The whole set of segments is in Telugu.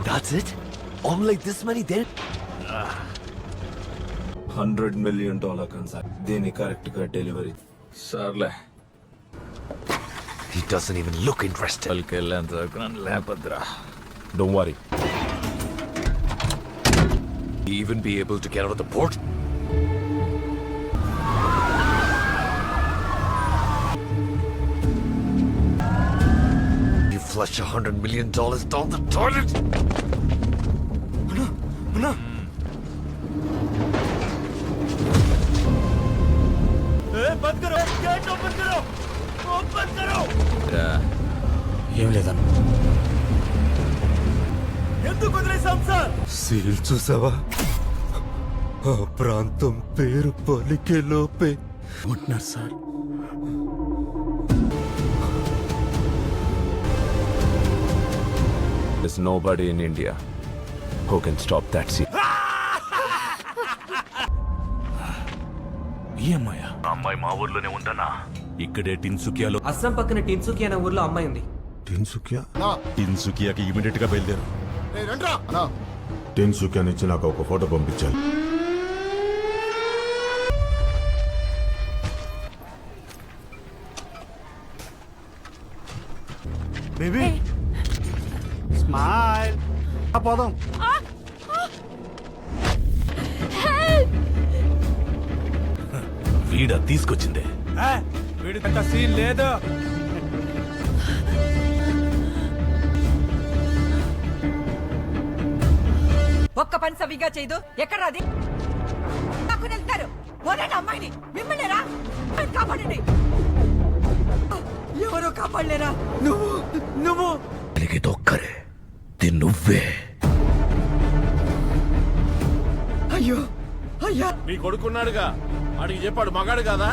That's it? Only this many then? $100 million concept. Deni correct ka delivery. Sarle. He doesn't even look interested. Don't worry. He even be able to get out of the port? You flush $100 million down the toilet? ఏం లేదన్న. సీల్ చూసావా? ఆ ప్రాంతం పేరు పలికే లోపే ఉంటున్నారు sir. There's nobody in India who can stop that seal. ఈ అమ్మాయా? అమ్మాయి మా ఊర్లోనే ఉందన్నా. ఇక్కడే టిన్సుకియాలో అస్సాం పక్కన టిన్సుకి అనే ఊర్లో అమ్మాయి ఉంది. టిన్సుకియాకి ఇమీడియట్ గా బయలుదేరు. టెన్సుకి అని ఇచ్చి నాకు ఒక ఫోటో పంపించాలి. Baby smile. పోదాం. వీడా తీసుకొచ్చిందే. వీడికంత సీన్ లేదు. ఒక్క పని సవిగా చేయదు. ఎక్కడ అది నాకు వెళ్తారు. పోనండి అమ్మాయిని. మిమ్మల్ని రా కాపాడండి. ఎవరో కాపాడలేరా? నువ్వు ఒక్కరే నువ్వే. అయ్యో అయ్యా. నీ కొడుకున్నాడుగా, వాడికి చెప్పాడు మగాడు కాదా?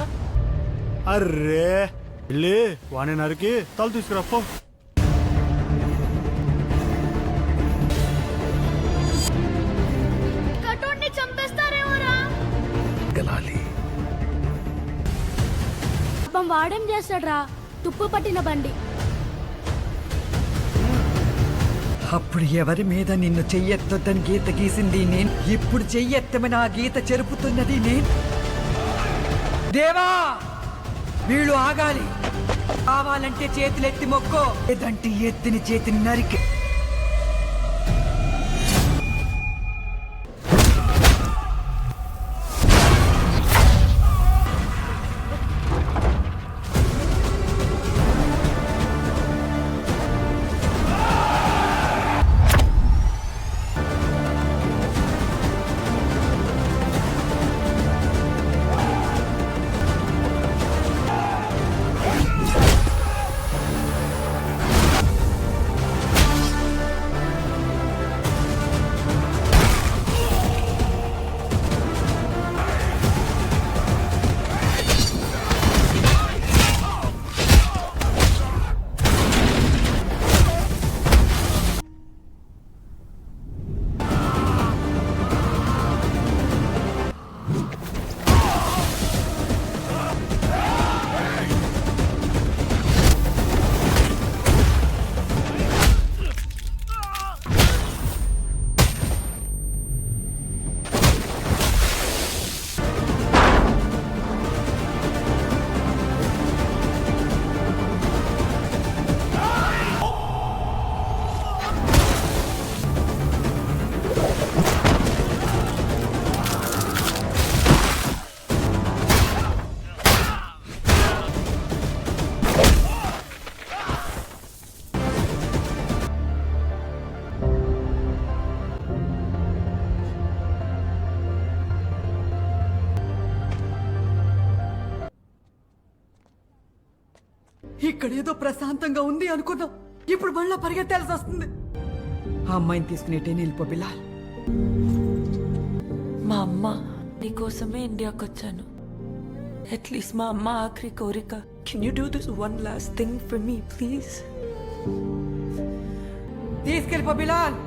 అర్రే వెళ్ళి వాణి నరికి తల తీసుకురాపో. వాడేం చేస్తాడ్రా? తుప్పు పట్టిన బండి. అప్పుడు ఎవరి మీద నిన్ను చెయ్యెత్తొద్దని గీత గీసింది నేను. ఇప్పుడు చెయ్యెత్తమని ఆ గీత చెరుపుతున్నది నేను. దేవా వీళ్ళు ఆగాలి. కావాలంటే చేతులెత్తి మొక్కో, లేదంటే ఎత్తిన చేతిని నరికి. ఇక్కడేదో ప్రశాంతంగా ఉంది అనుకున్నాం. ఇప్పుడు మళ్ళా పరిగెత్తాల్సి వస్తుంది. ఆ అమ్మాయిని తీసుకునేటే నిలిపో బిలాల్. మా అమ్మ నీకోసమే ఇండియాకి వచ్చాను. అట్లీస్ట్ మా అమ్మ ఆఖరి కోరిక. Can you do this one last thing for me please? తీసుకెళ్ళిపో బిలాల్.